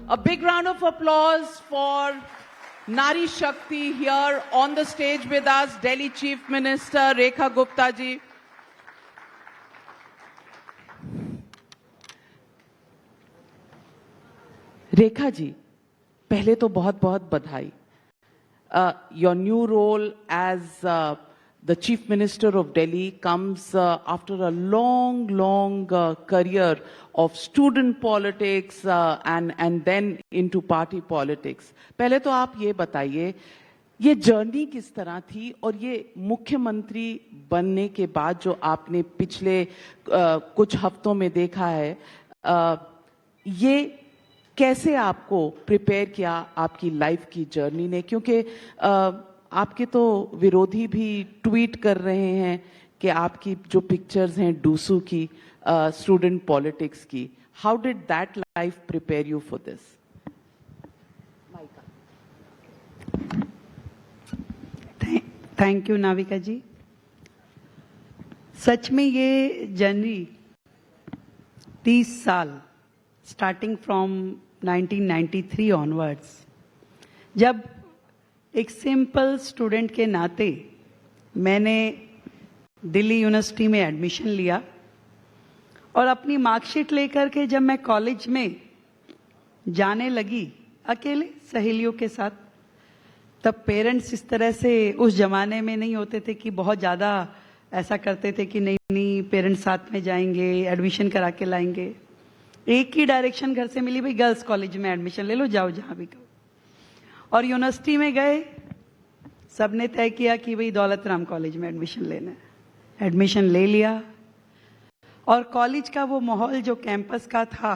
A big round of applause for Nari Shakti here on the stage with us, Delhi Chief Minister Rekha Gupta ji. Rekha ji, पहले तो बहुत बहुत बधाई. Your new role as the Chief Minister of Delhi comes after a long career of student politics and then into party politics. पहले तो आप ये बताइए, ये जर्नी किस तरह थी और ये मुख्यमंत्री बनने के बाद जो आपने पिछले कुछ हफ्तों में देखा है, ये कैसे आपको प्रिपेयर किया आपकी लाइफ की जर्नी ने? क्योंकि आपके तो विरोधी भी ट्वीट कर रहे हैं कि आपकी जो पिक्चर्स हैं डूसू की, स्टूडेंट पॉलिटिक्स की. How did that life prepare you for this? Thank you Navika ji. सच में ये जर्नी 30 साल स्टार्टिंग फ्रॉम 1993 ऑनवर्ड्स, जब एक सिंपल स्टूडेंट के नाते मैंने दिल्ली यूनिवर्सिटी में एडमिशन लिया और अपनी मार्कशीट लेकर के जब मैं कॉलेज में जाने लगी अकेले सहेलियों के साथ, तब पेरेंट्स इस तरह से उस जमाने में नहीं होते थे कि बहुत ज़्यादा ऐसा करते थे कि नहीं पेरेंट्स साथ में जाएंगे, एडमिशन करा के लाएंगे. एक ही डायरेक्शन घर से मिली, भाई गर्ल्स कॉलेज में एडमिशन ले लो, जाओ जहां भी कहो. और यूनिवर्सिटी में गए, सबने तय किया कि भाई दौलत राम कॉलेज में एडमिशन लेना है. एडमिशन ले लिया और कॉलेज का वो माहौल जो कैंपस का था,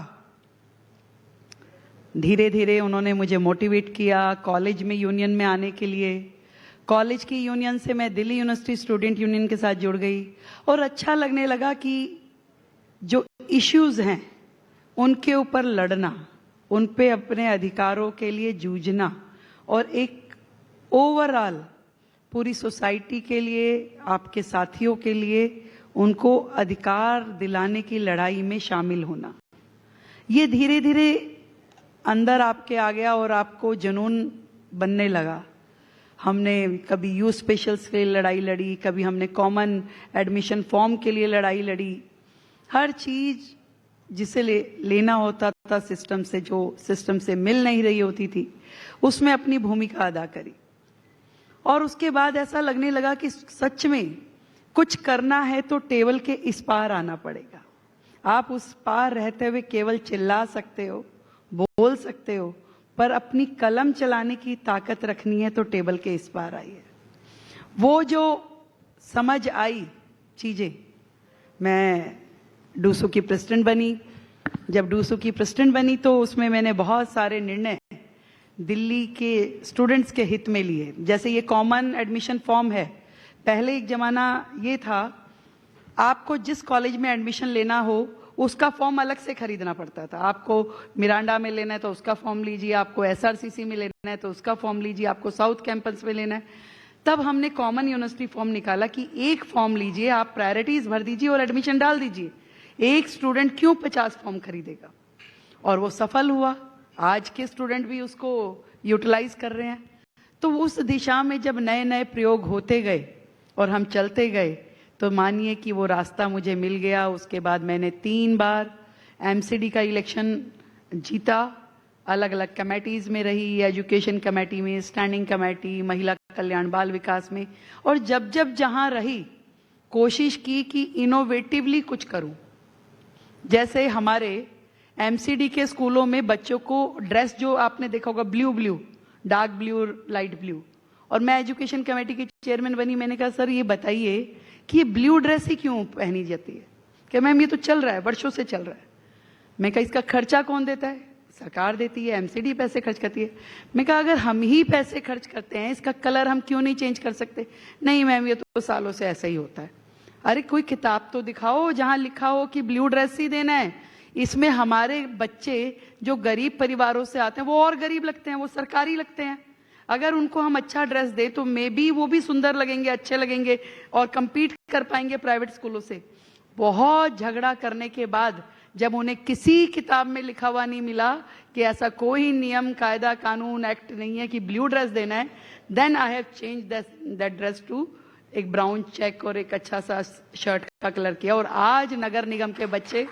धीरे धीरे उन्होंने मुझे मोटिवेट किया कॉलेज में यूनियन में आने के लिए. कॉलेज की यूनियन से मैं दिल्ली यूनिवर्सिटी स्टूडेंट यूनियन के साथ जुड़ गई और अच्छा लगने लगा कि जो इश्यूज हैं उनके ऊपर लड़ना, उन पे अपने अधिकारों के लिए जूझना और एक ओवरऑल पूरी सोसाइटी के लिए, आपके साथियों के लिए उनको अधिकार दिलाने की लड़ाई में शामिल होना, ये धीरे धीरे अंदर आपके आ गया और आपको जुनून बनने लगा. हमने कभी यू स्पेशल्स के लिए लड़ाई लड़ी, कभी हमने कॉमन एडमिशन फॉर्म के लिए लड़ाई लड़ी. हर चीज जिसे लेना होता था सिस्टम से, जो सिस्टम से मिल नहीं रही होती थी, उसमें अपनी भूमिका अदा करी. और उसके बाद ऐसा लगने लगा कि सच में कुछ करना है तो टेबल के इस पार आना पड़ेगा. आप उस पार रहते हुए केवल चिल्ला सकते हो, बोल सकते हो, पर अपनी कलम चलाने की ताकत रखनी है तो टेबल के इस पार आइए. वो जो समझ आई चीजें, मैं डूसू की प्रेसिडेंट बनी. जब डूसू की प्रेसिडेंट बनी तो उसमें मैंने बहुत सारे निर्णय दिल्ली के स्टूडेंट्स के हित में लिए. जैसे ये कॉमन एडमिशन फॉर्म है, पहले एक जमाना ये था आपको जिस कॉलेज में एडमिशन लेना हो उसका फॉर्म अलग से खरीदना पड़ता था. आपको मिरांडा में लेना है तो उसका फॉर्म लीजिए, आपको एसआरसीसी में लेना है तो उसका फॉर्म लीजिए, आपको साउथ कैंपस में लेना है. तब हमने कॉमन यूनिवर्सिटी फॉर्म निकाला कि एक फॉर्म लीजिए, आप प्रायोरिटीज भर दीजिए और एडमिशन डाल दीजिए. एक स्टूडेंट क्यों 50 फॉर्म खरीदेगा? और वो सफल हुआ. आज के स्टूडेंट भी उसको यूटिलाइज कर रहे हैं. तो उस दिशा में जब नए नए प्रयोग होते गए और हम चलते गए, तो मानिए कि वो रास्ता मुझे मिल गया. उसके बाद मैंने 3 बार एमसीडी का इलेक्शन जीता, अलग अलग कमेटीज में रही, एजुकेशन कमेटी में, स्टैंडिंग कमेटी, महिला कल्याण बाल विकास में. और जब जब जहां रही कोशिश की कि इनोवेटिवली कुछ करूं. जैसे हमारे एमसीडी के स्कूलों में बच्चों को ड्रेस, जो आपने देखा होगा blue, dark blue, light blue, और मैं एजुकेशन कमेटी की चेयरमैन बनी. मैंने कहा सर ये बताइए कि ये ब्लू ड्रेस ही क्यों पहनी जाती है? कि मैम ये तो चल रहा है, वर्षों से चल रहा है. मैं कहा इसका खर्चा कौन देता है? सरकार देती है, एमसीडी पैसे खर्च करती है. मैं कहा अगर हम ही पैसे खर्च करते हैं, इसका कलर हम क्यों नहीं चेंज कर सकते? नहीं मैम ये तो सालों से ऐसा ही होता है. अरे कोई किताब तो दिखाओ जहां लिखा हो कि ब्लू ड्रेस ही देना है. इसमें हमारे बच्चे जो गरीब परिवारों से आते हैं वो और गरीब लगते हैं, वो सरकारी लगते हैं. अगर उनको हम अच्छा ड्रेस दे तो मे बी वो भी सुंदर लगेंगे, अच्छे लगेंगे और compete कर पाएंगे प्राइवेट स्कूलों से. बहुत झगड़ा करने के बाद जब उन्हें किसी किताब में लिखा हुआ नहीं मिला कि ऐसा कोई नियम, कायदा, कानून, एक्ट नहीं है कि ब्लू ड्रेस देना है, then I have change that dress to एक ब्राउन चेक और एक अच्छा सा शर्ट का कलर किया। और आज नगर निगम के बच्चे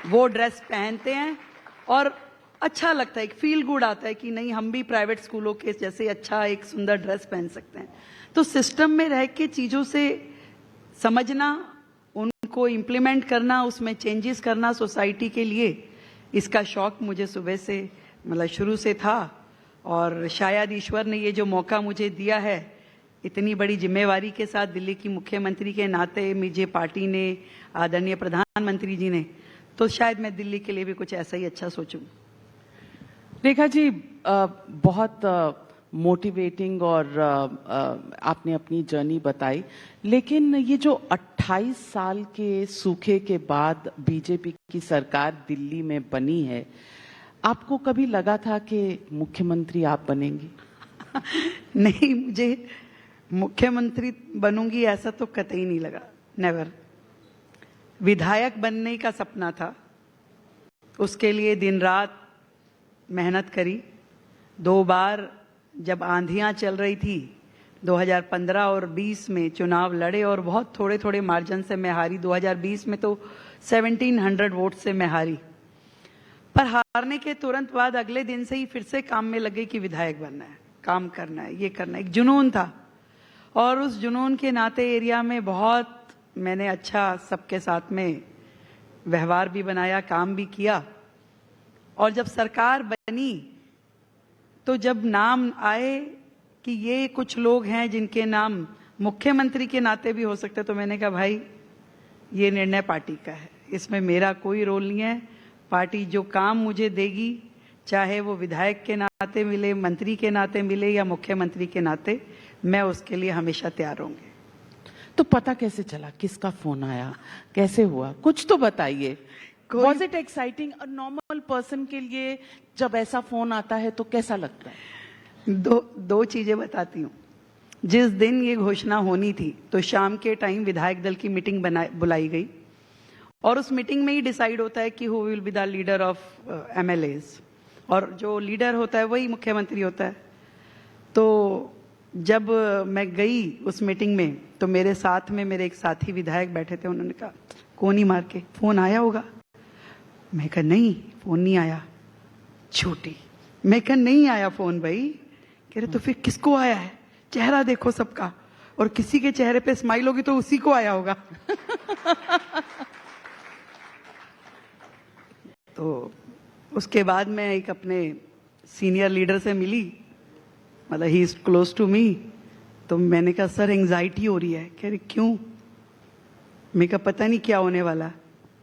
वो ड्रेस पहनते हैं और अच्छा लगता है, एक फील गुड आता है कि नहीं, हम भी प्राइवेट स्कूलों के जैसे अच्छा एक सुंदर ड्रेस पहन सकते हैं। तो सिस्टम में रह के चीजों से समझना, उनको इम्प्लीमेंट करना, उसमें चेंजेस करना सोसाइटी के लिए, इसका शौक मुझे सुबह से मतलब शुरू से था। और शायद ईश्वर ने ये जो मौका मुझे दिया है, इतनी बड़ी जिम्मेवारी के साथ दिल्ली की मुख्यमंत्री के नाते मुझे पार्टी ने, आदरणीय प्रधानमंत्री जी ने, तो शायद मैं दिल्ली के लिए भी कुछ ऐसा ही अच्छा सोचूं। रेखा जी, बहुत मोटिवेटिंग और आपने अपनी जर्नी बताई, लेकिन ये जो 28 साल के सूखे के बाद बीजेपी की सरकार दिल्ली में बनी है, आपको कभी लगा था कि मुख्यमंत्री आप बनेंगी? नहीं, मुझे मुख्यमंत्री बनूंगी ऐसा तो कतई नहीं लगा, नेवर। विधायक बनने का सपना था, उसके लिए दिन रात मेहनत करी। 2 बार जब आंधियां चल रही थी, 2015 और 20 में चुनाव लड़े और बहुत थोड़े थोड़े मार्जिन से मैं हारी। 2020 में तो 1700 वोट से मैं हारी, पर हारने के तुरंत बाद अगले दिन से ही फिर से काम में लगे कि विधायक बनना है, काम करना है, ये करना है। एक जुनून था और उस जुनून के नाते एरिया में बहुत मैंने अच्छा सबके साथ में व्यवहार भी बनाया, काम भी किया। और जब सरकार बनी तो जब नाम आए कि ये कुछ लोग हैं जिनके नाम मुख्यमंत्री के नाते भी हो सकते, तो मैंने कहा भाई ये निर्णय पार्टी का है, इसमें मेरा कोई रोल नहीं है। पार्टी जो काम मुझे देगी, चाहे वो विधायक के नाते मिले, मंत्री के नाते मिले या मुख्यमंत्री के नाते, मैं उसके लिए हमेशा तैयार रहूंगी। तो पता कैसे चला, किसका फोन आया, कैसे हुआ, कुछ तो बताइए। Was it exciting? A normal person के लिए जब ऐसा फोन आता है तो कैसा लगता है? दो चीजें बताती हूँ। जिस दिन ये घोषणा होनी थी तो शाम के टाइम विधायक दल की मीटिंग बुलाई गई और उस मीटिंग में ही डिसाइड होता है कि who will be the leader of MLAs, और जो लीडर होता है वही मुख्यमंत्री होता है। तो जब मैं गई उस मीटिंग में तो मेरे साथ में मेरे एक साथी विधायक बैठे थे, उन्होंने कहा कोनी मार के फोन आया होगा। मैं कहा नहीं, फोन नहीं आया। झूठी। मैं कहा नहीं आया फोन भाई। कह रहे तो फिर किसको आया है, चेहरा देखो सबका, और किसी के चेहरे पे स्माइल होगी तो उसी को आया होगा। तो उसके बाद मैं एक अपने सीनियर लीडर से मिली, मतलब he is close to me. तो मैंने कहा सर एंजाइटी हो रही है। कह रहे क्यों? मैं कहा पता नहीं क्या होने वाला।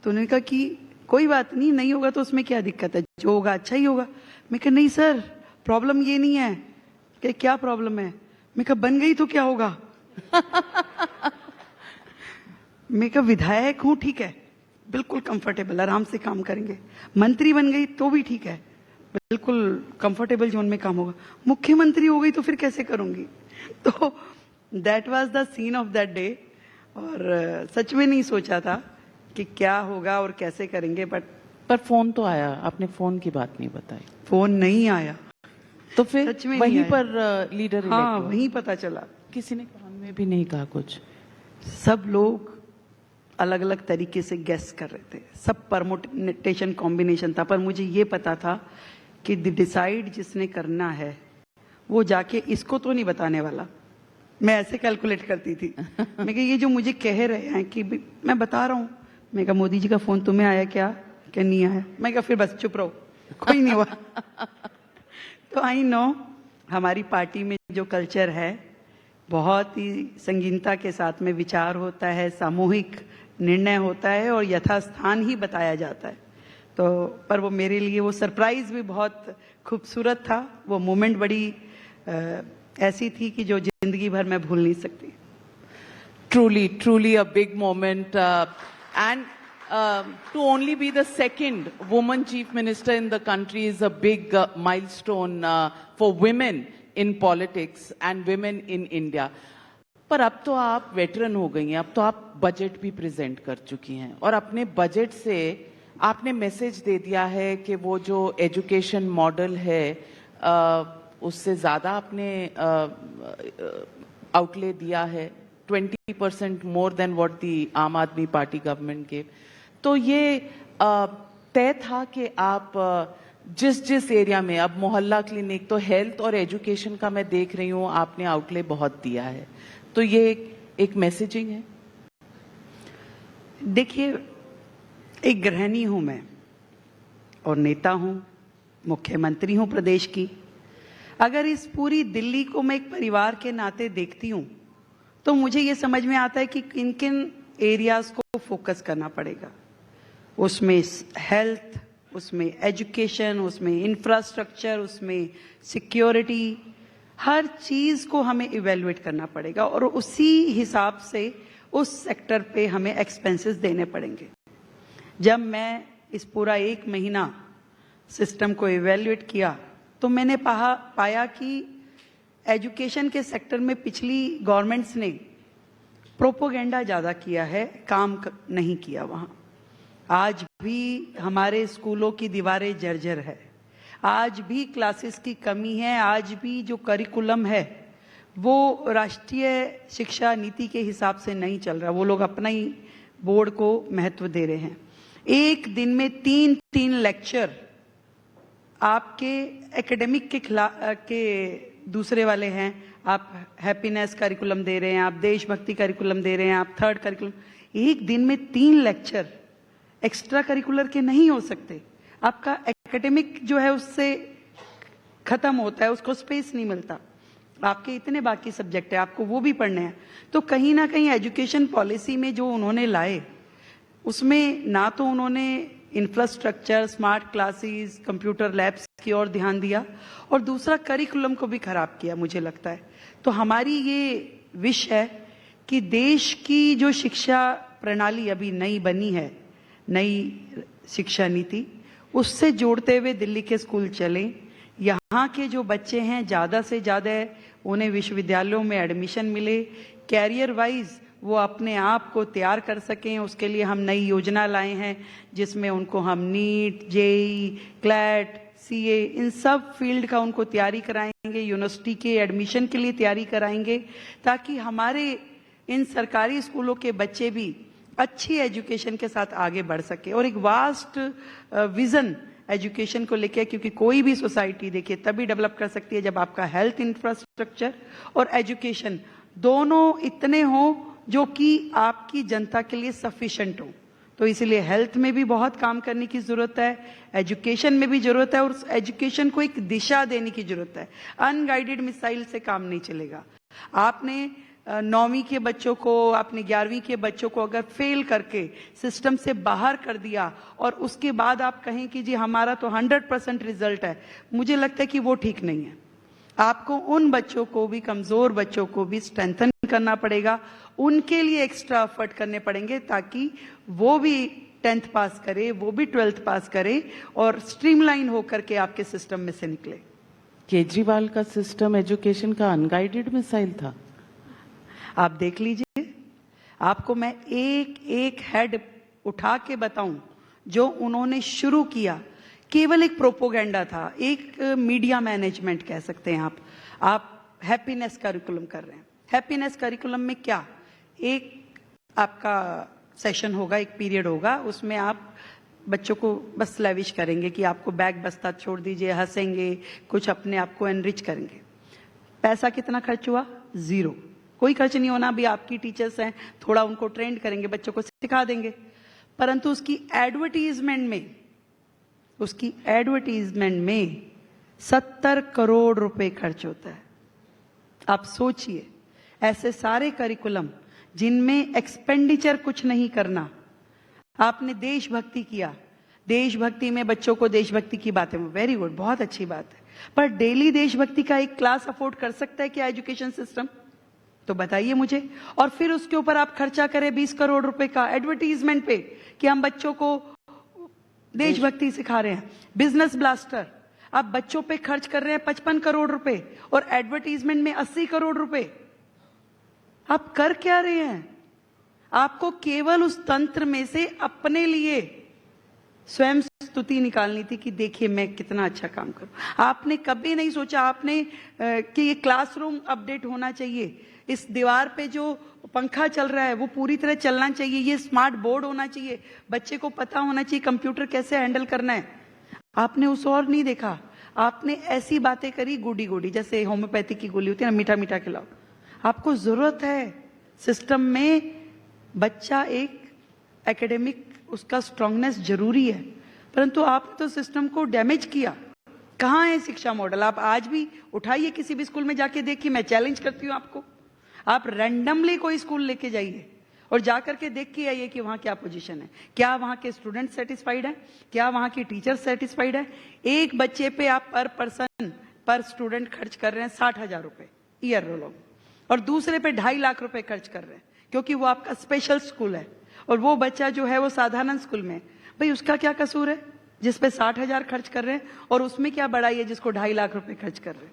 तो उन्होंने कहा कि कोई बात नहीं, नहीं होगा तो उसमें क्या दिक्कत है, जो होगा अच्छा ही होगा। मैं कहा नहीं सर, प्रॉब्लम ये नहीं है। कि क्या प्रॉब्लम है? मैं कहा बन गई तो क्या होगा। मैं कहा विधायक हूं, ठीक है, बिल्कुल कंफर्टेबल, आराम से काम करेंगे। मंत्री बन गई तो भी ठीक है, बिल्कुल कंफर्टेबल जोन में काम होगा। मुख्यमंत्री हो गई तो फिर कैसे करूंगी? तो that was the scene of that day. और सच में नहीं सोचा था कि क्या होगा और कैसे करेंगे, बट पर फोन तो आया, आपने फोन की बात नहीं बताई। फोन नहीं आया तो फिर सच में वहीं पर लीडर, हाँ वहीं पता चला। किसी ने कान में भी नहीं कहा कुछ? सब लोग अलग अलग तरीके से गेस कर रहे थे, सब परमुटेशन कॉम्बिनेशन था, पर मुझे ये पता था कि डिसाइड जिसने करना है वो जाके इसको तो नहीं बताने वाला। मैं ऐसे कैलकुलेट करती थी। मैं कहा ये जो मुझे कह रहे हैं कि मैं बता रहा हूँ। मैं कहा मोदी जी का फोन तुम्हें आया क्या? क्या नहीं आया? मैं कहा फिर बस चुप रहो, कोई नहीं हुआ। तो आई नो हमारी पार्टी में जो कल्चर है, बहुत ही संगीनता के साथ में विचार होता है, सामूहिक निर्णय होता है और यथास्थान ही बताया जाता है। तो पर वो मेरे लिए वो सरप्राइज भी बहुत खूबसूरत था। वो मोमेंट बड़ी ऐसी थी कि जो जिंदगी भर मैं भूल नहीं सकती। Truly a big moment, and to only be the second woman chief minister in the country is a big milestone for women in politics and women in India. पर अब तो आप वेटरन हो गई हैं, अब तो आप बजट भी प्रेजेंट कर चुकी हैं और अपने बजट से आपने मैसेज दे दिया है कि वो जो एजुकेशन मॉडल है उससे ज़्यादा आपने आउटले दिया है, 20% मोर देन व्हाट दी आम आदमी पार्टी गवर्नमेंट के। तो ये तय था कि आप जिस जिस एरिया में, अब मोहल्ला क्लिनिक तो हेल्थ और एजुकेशन का मैं देख रही हूँ आपने आउटले बहुत दिया है, तो ये एक मैसेजिंग है। देखिए, एक गृहिणी हूं मैं और नेता हूं, मुख्यमंत्री हूं प्रदेश की। अगर इस पूरी दिल्ली को मैं एक परिवार के नाते देखती हूं तो मुझे ये समझ में आता है कि किन किन एरियाज को फोकस करना पड़ेगा। उसमें हेल्थ, उसमें एजुकेशन, उसमें इंफ्रास्ट्रक्चर, उसमें सिक्योरिटी, हर चीज को हमें इवेल्युएट करना पड़ेगा और उसी हिसाब से उस सेक्टर पे हमें एक्सपेंसेस देने पड़ेंगे। जब मैं इस पूरा 1 महीना सिस्टम को इवेल्युएट किया तो मैंने पाया कि एजुकेशन के सेक्टर में पिछली गवर्नमेंट्स ने प्रोपोगेंडा ज्यादा किया है, काम नहीं किया वहां। आज भी हमारे स्कूलों की दीवारें जर्जर है, आज भी क्लासेस की कमी है, आज भी जो करिकुलम है वो राष्ट्रीय शिक्षा नीति के हिसाब से नहीं चल रहा। वो लोग अपना ही बोर्ड को महत्व दे रहे हैं। एक दिन में 3 लेक्चर आपके एकेडमिक के दूसरे वाले हैं। आप हैप्पीनेस करिकुलम दे रहे हैं, आप देशभक्ति करिकुलम दे रहे हैं, आप थर्ड करिकुलम। एक दिन में 3 लेक्चर एक्स्ट्रा करिकुलर के नहीं हो सकते। आपका एकेडमिक जो है उससे खत्म होता है, उसको स्पेस नहीं मिलता। आपके इतने बाकी सब्जेक्ट है, आपको वो भी पढ़ने हैं। तो कहीं ना कहीं एजुकेशन पॉलिसी में जो उन्होंने लाए उसमें ना तो उन्होंने infrastructure, smart classes, computer labs की ओर ध्यान दिया और दूसरा करिकुलम को भी खराब किया मुझे लगता है। तो हमारी ये विश है कि देश की जो शिक्षा प्रणाली अभी नई बनी है, नई शिक्षा नीति, उससे जोड़ते हुए दिल्ली के स्कूल चलें। यहाँ के जो बच्चे हैं ज़्यादा से ज़्यादा उन्हें विश्वविद्यालयों में एडमिशन मिले, कैरियर वाइज वो अपने आप को तैयार कर सकें। उसके लिए हम नई योजना लाए हैं जिसमें उनको हम नीट, जेई, क्लैट, सीए, इन सब फील्ड का उनको तैयारी कराएंगे, यूनिवर्सिटी के एडमिशन के लिए तैयारी कराएंगे, ताकि हमारे इन सरकारी स्कूलों के बच्चे भी अच्छी एजुकेशन के साथ आगे बढ़ सके। और एक वास्ट विजन एजुकेशन को लेकर, क्योंकि कोई भी सोसाइटी देखिए तभी डेवलप कर सकती है जब आपका हेल्थ इंफ्रास्ट्रक्चर और एजुकेशन दोनों इतने हों जो कि आपकी जनता के लिए सफिशिएंट हो। तो इसलिए हेल्थ में भी बहुत काम करने की जरूरत है, एजुकेशन में भी जरूरत है और उस एजुकेशन को एक दिशा देने की जरूरत है। अनगाइडेड मिसाइल से काम नहीं चलेगा। आपने 9वीं के बच्चों को, आपने 11वीं के बच्चों को अगर फेल करके सिस्टम से बाहर कर दिया और उसके बाद आप कहें कि जी हमारा तो 100% रिजल्ट है, मुझे लगता है कि वो ठीक नहीं है। आपको उन बच्चों को भी, कमजोर बच्चों को भी स्ट्रेंथन करना पड़ेगा, उनके लिए एक्स्ट्रा एफर्ट करने पड़ेंगे ताकि वो भी 10th पास करे, वो भी 12th पास करे और स्ट्रीमलाइन होकर के आपके सिस्टम में से निकले। केजरीवाल का सिस्टम एजुकेशन का अनगाइडेड मिसाइल था। आप देख लीजिए, आपको मैं एक एक हेड उठा के बताऊं जो उन्होंने शुरू किया, केवल एक प्रोपोगेंडा था, एक मीडिया मैनेजमेंट कह सकते हैं आप हैप्पीनेस करिकुलम कर रहे हैं। हैप्पीनेस करिकुलम में क्या, एक आपका सेशन होगा, एक पीरियड होगा, उसमें आप बच्चों को बस लैविश करेंगे कि आपको बैग बस्ता छोड़ दीजिए, हंसेंगे, कुछ अपने आप को एनरिच करेंगे। पैसा कितना खर्च हुआ? 0। कोई खर्च नहीं होना। भी आपकी टीचर्स हैं, थोड़ा उनको ट्रेंड करेंगे, बच्चों को सिखा देंगे, परंतु उसकी एडवर्टीजमेंट में 70 करोड़ रुपए खर्च होता है। आप सोचिए, ऐसे सारे करिकुलम जिनमें एक्सपेंडिचर कुछ नहीं करना। आपने देशभक्ति किया, देशभक्ति में बच्चों को देशभक्ति की बातें, वेरी गुड, बहुत अच्छी बात है, पर डेली देशभक्ति का एक क्लास अफोर्ड कर सकता है क्या एजुकेशन सिस्टम? तो बताइए मुझे। और फिर उसके ऊपर आप खर्चा करें 20 करोड़ रुपए का एडवर्टीजमेंट पे कि हम बच्चों को देशभक्ति सिखा रहे हैं। बिजनेस ब्लास्टर, आप बच्चों पे खर्च कर रहे हैं 55 करोड़ रुपए और एडवर्टीजमेंट में 80 करोड़ रुपए। आप कर क्या रहे हैं? आपको केवल उस तंत्र में से अपने लिए स्वयं स्तुति निकालनी थी कि देखिए मैं कितना अच्छा काम करूं। आपने कभी नहीं सोचा आपने कि ये क्लासरूम अपडेट होना चाहिए, इस दीवार पे जो पंखा चल रहा है वो पूरी तरह चलना चाहिए, ये स्मार्ट बोर्ड होना चाहिए, बच्चे को पता होना चाहिए कंप्यूटर कैसे हैंडल करना है। आपने उस और नहीं देखा, आपने ऐसी बातें करी गोडी गोडी, जैसे होम्योपैथी की गोली होती है ना, मीठा मीठा खिलाओ। आपको जरूरत है सिस्टम में, बच्चा एक एकेडमिक उसका स्ट्रांगनेस जरूरी है, परंतु आपने तो सिस्टम को डैमेज किया। कहाँ है शिक्षा मॉडल? आप आज भी उठाइए, किसी भी स्कूल में जाके देखिए, मैं चैलेंज करती हूँ आपको, आप रैंडमली कोई स्कूल लेके जाइए और जाकर के देख के आइए कि वहां क्या पोजीशन है, क्या वहां के स्टूडेंट सेटिस्फाइड है, क्या वहां के टीचर सेटिस्फाइड है। एक बच्चे पे आप पर पर्सन पर स्टूडेंट खर्च कर रहे हैं 60,000 रुपए ईयर रोल, और दूसरे पे 2.5 लाख रुपए खर्च कर रहे हैं क्योंकि वो आपका स्पेशल स्कूल है, और वो बच्चा जो है वो साधारण स्कूल में। भाई उसका क्या कसूर है जिस पे 60,000 खर्च कर रहे हैं, और उसमें क्या बड़ाई है जिसको 2.5 लाख रुपए खर्च कर रहे हैं?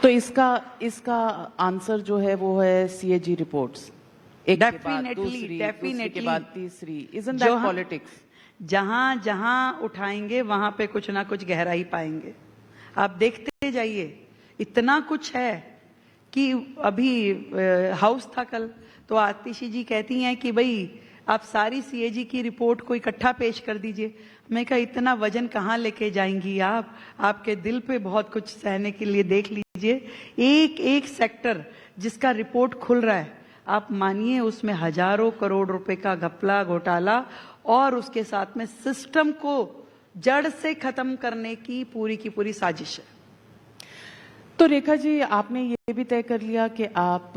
तो इसका आंसर जो है वो है सीएजी रिपोर्ट्स, एक के बाद दूसरी, दूसरी के बाद तीसरी। Isn't that politics? जहां जहां उठाएंगे वहां पे कुछ ना कुछ गहराई पाएंगे। आप देखते जाइए, इतना कुछ है कि अभी हाउस था कल, तो आतिशी जी कहती हैं कि भाई आप सारी सीएजी की रिपोर्ट को इकट्ठा पेश कर दीजिए। मैं कहा इतना वजन कहाँ लेके जाएंगी आप, आपके दिल पे बहुत कुछ सहने के लिए। देख लीजिए एक एक सेक्टर जिसका रिपोर्ट खुल रहा है, आप मानिए उसमें हजारों करोड़ रुपए का घपला घोटाला, और उसके साथ में सिस्टम को जड़ से खत्म करने की पूरी साजिश है। तो रेखा जी, आपने ये भी तय कर लिया कि आप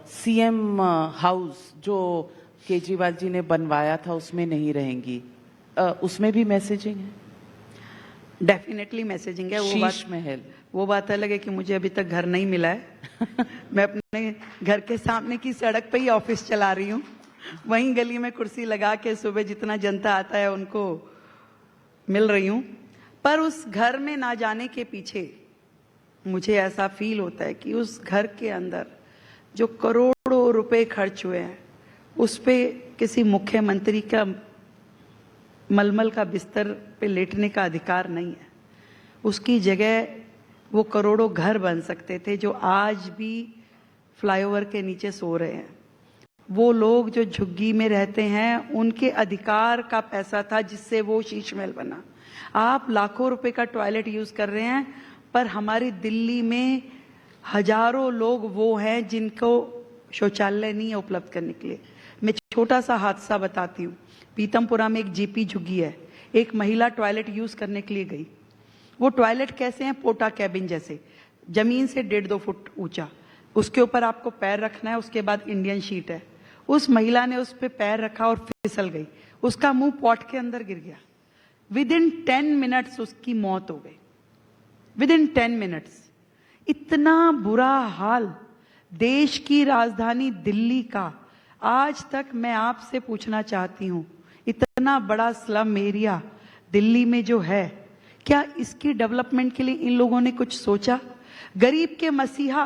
सीएम हाउस जो केजरीवाल जी ने बनवाया था उसमें नहीं रहेंगी, उसमें भी मैसेजिंग है? डेफिनेटली मैसेजिंग है। वो बात अलग है कि मुझे अभी तक घर नहीं मिला है। मैं अपने घर के सामने की सड़क पे ही ऑफिस चला रही हूँ, वहीं गली में कुर्सी लगा के सुबह जितना जनता आता है उनको मिल रही हूँ। पर उस घर में ना जाने के पीछे मुझे ऐसा फील होता है कि उस घर के अंदर जो करोड़ों रुपए खर्च हुए हैं उस पे किसी मुख्यमंत्री का मलमल का बिस्तर पे लेटने का अधिकार नहीं है। उसकी जगह वो करोड़ों घर बन सकते थे जो आज भी फ्लाईओवर के नीचे सो रहे हैं। वो लोग जो झुग्गी में रहते हैं उनके अधिकार का पैसा था जिससे वो शीश महल बना। आप लाखों रुपए का टॉयलेट यूज कर रहे हैं, पर हमारी दिल्ली में हजारों लोग वो हैं जिनको शौचालय नहीं है उपलब्ध करने के लिए। मैं छोटा सा हादसा बताती हूँ। पीतमपुरा में एक जीपी झुग्गी है, एक महिला टॉयलेट यूज करने के लिए गई। वो टॉयलेट कैसे हैं? पोटा कैबिन जैसे, जमीन से 1.5-2 फुट ऊंचा, उसके ऊपर आपको पैर रखना है, उसके बाद इंडियन शीट है। उस महिला ने उस पर पैर रखा और फिसल गई, उसका मुंह पॉट के अंदर गिर गया। विदिन 10 मिनट्स उसकी मौत हो गई, विदिन 10 मिनट्स। इतना बुरा हाल देश की राजधानी दिल्ली का। आज तक मैं आपसे पूछना चाहती हूं, इतना बड़ा स्लम एरिया दिल्ली में जो है, क्या इसकी डेवलपमेंट के लिए इन लोगों ने कुछ सोचा? गरीब के मसीहा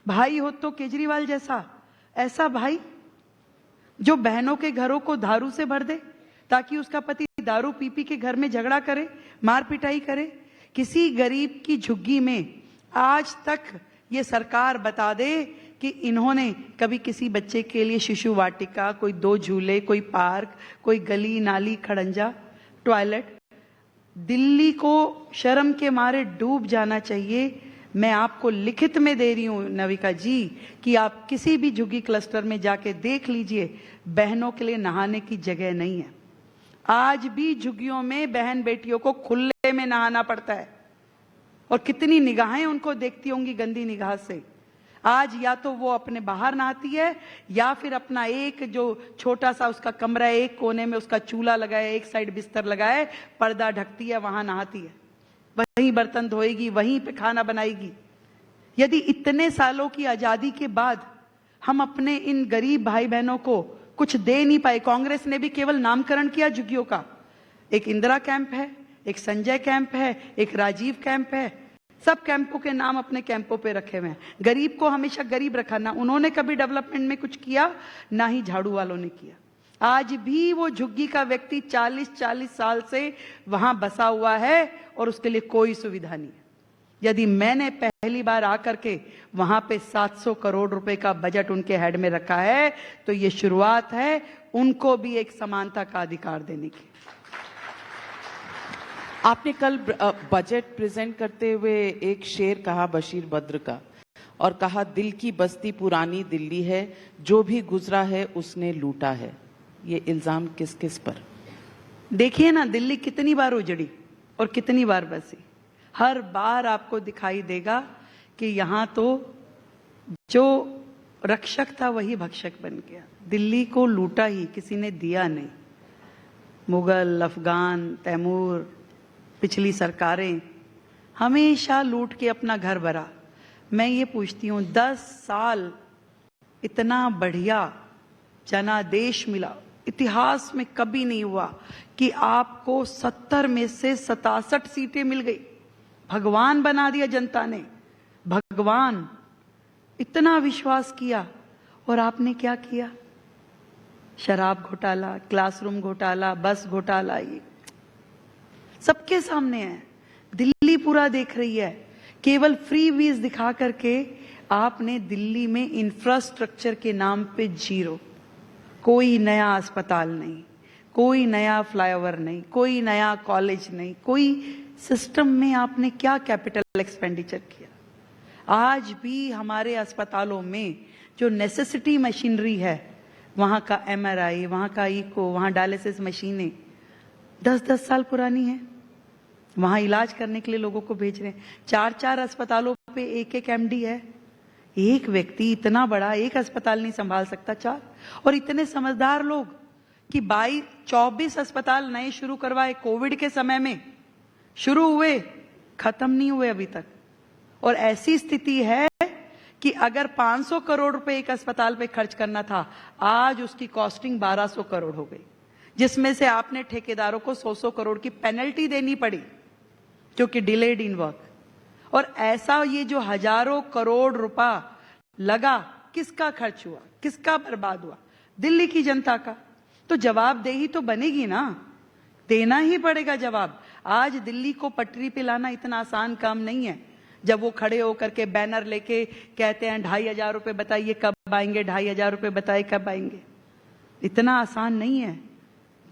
भाई हो तो केजरीवाल जैसा, ऐसा भाई जो बहनों के घरों को दारू से भर दे ताकि उसका पति दारू पी पी के घर में झगड़ा करे, मार पिटाई करे। किसी गरीब की झुग्गी में आज तक ये सरकार बता दे कि इन्होंने कभी किसी बच्चे के लिए शिशु वाटिका, कोई 2 झूले, कोई पार्क, कोई गली नाली खड़ंजा, टॉयलेट। दिल्ली को शर्म के मारे डूब जाना चाहिए। मैं आपको लिखित में दे रही हूं नविका जी कि आप किसी भी झुग्गी क्लस्टर में जाके देख लीजिए, बहनों के लिए नहाने की जगह नहीं है। आज भी झुग्गियों में बहन बेटियों को खुले में नहाना पड़ता है, और कितनी निगाहें उनको देखती होंगी गंदी निगाह से। आज या तो वो अपने बाहर नहाती है, या फिर अपना एक जो छोटा सा उसका कमरा है, एक कोने में उसका चूल्हा लगाए, एक साइड बिस्तर लगाए, पर्दा ढकती है, वहां नहाती है, वहीं बर्तन धोएगी, वहीं पे खाना बनाएगी। यदि इतने सालों की आजादी के बाद हम अपने इन गरीब भाई बहनों को कुछ दे नहीं पाए, कांग्रेस ने भी केवल नामकरण किया झुग्गियों का। एक इंदिरा कैंप है, एक संजय कैंप है, एक राजीव कैंप है, सब कैंपों के नाम अपने कैंपों पे रखे हुए हैं। गरीब को हमेशा गरीब रखा, ना उन्होंने कभी डेवलपमेंट में कुछ किया, ना ही झाड़ू वालों ने किया। आज भी वो झुग्गी का व्यक्ति 40-40 साल से वहां बसा हुआ है और उसके लिए कोई सुविधा नहीं है। यदि मैंने पहली बार आकर के वहां पे 700 करोड़ रुपए का बजट उनके हेड में रखा है, तो ये शुरुआत है उनको भी एक समानता का अधिकार देने की। आपने कल बजट प्रेजेंट करते हुए एक शेर कहा बशीर बद्र का, और कहा दिल की बस्ती पुरानी दिल्ली है, जो भी गुजरा है उसने लूटा है। ये इल्जाम किस किस पर? देखिए ना, दिल्ली कितनी बार उजड़ी और कितनी बार बसी। हर बार आपको दिखाई देगा कि यहां तो जो रक्षक था वही भक्षक बन गया। दिल्ली को लूटा ही, किसी ने दिया नहीं। मुगल, अफगान, तैमूर, पिछली सरकारें हमेशा लूट के अपना घर भरा। मैं ये पूछती हूं, 10 साल इतना बढ़िया जनादेश मिला, इतिहास में कभी नहीं हुआ कि आपको 70 में से 67 सीटें मिल गई। भगवान बना दिया जनता ने, भगवान। इतना विश्वास किया और आपने क्या किया? शराब घोटाला, क्लासरूम घोटाला, बस घोटाला, ये सबके सामने है। दिल्ली पूरा देख रही है। केवल फ्री वीज दिखा करके आपने दिल्ली में इंफ्रास्ट्रक्चर के नाम पे जीरो। कोई नया अस्पताल नहीं, कोई नया फ्लाईओवर नहीं, कोई नया कॉलेज नहीं, कोई सिस्टम में आपने क्या कैपिटल एक्सपेंडिचर किया? आज भी हमारे अस्पतालों में जो नेसेसिटी मशीनरी है, वहां का एमआरआई, वहां का इको, वहां डायलिसिस मशीनें 10-10 साल पुरानी है। वहां इलाज करने के लिए लोगों को भेज रहे हैं। 4-4 अस्पतालों पे एक एमडी है। एक व्यक्ति इतना बड़ा एक अस्पताल नहीं संभाल सकता। 4 और इतने समझदार लोग कि 24 अस्पताल नए शुरू करवाए। कोविड के समय में शुरू हुए, खत्म नहीं हुए अभी तक। और ऐसी स्थिति है कि अगर 500 करोड़ रुपए एक अस्पताल पे खर्च करना था, आज उसकी कॉस्टिंग 1200 करोड़ हो गई, जिसमें से आपने ठेकेदारों को 100 करोड़ की पेनल्टी देनी पड़ी, जो कि डिलेड इन वर्क। और ऐसा ये जो हजारों करोड़ रुपया लगा, किसका खर्च हुआ, किसका बर्बाद हुआ? दिल्ली की जनता का। तो जवाबदेही तो बनेगी ना, देना ही पड़ेगा जवाब। आज दिल्ली को पटरी पे लाना इतना आसान काम नहीं है। जब वो खड़े होकर के बैनर लेके कहते हैं 2500 रुपए बताइए कब आएंगे, 2500 रुपए बताइए कब आएंगे, इतना आसान नहीं है।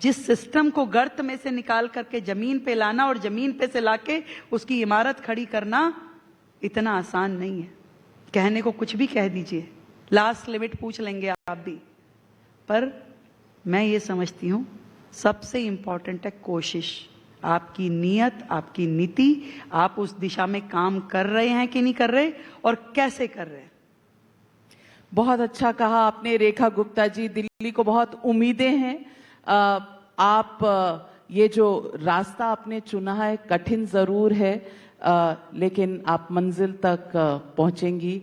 जिस सिस्टम को गर्त में से निकाल करके जमीन पे लाना और जमीन पे से लाके उसकी इमारत खड़ी करना इतना आसान नहीं है। कहने को कुछ भी कह दीजिए, लास्ट लिमिट पूछ लेंगे आप भी, पर मैं ये समझती हूं सबसे इंपॉर्टेंट है कोशिश। आपकी नीयत, आपकी नीति, आप उस दिशा में काम कर रहे हैं कि नहीं कर रहे और कैसे कर रहे हैं। बहुत अच्छा कहा आपने रेखा गुप्ता जी। दिल्ली को बहुत उम्मीदें हैं। आप ये जो रास्ता आपने चुना है कठिन जरूर है, लेकिन आप मंजिल तक पहुंचेंगी,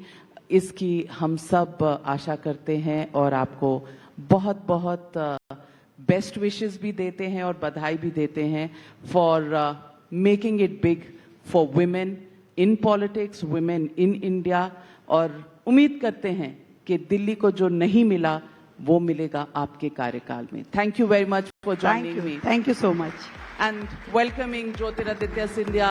इसकी हम सब आशा करते हैं और आपको बहुत बहुत बेस्ट विशेस भी देते हैं और बधाई भी देते हैं for making it big for women in politics, women in India. और उम्मीद करते हैं कि दिल्ली को जो नहीं मिला वो मिलेगा आपके कार्यकाल में। Thank you very much for joining me. Thank you so much and welcoming Jyotiraditya Scindia.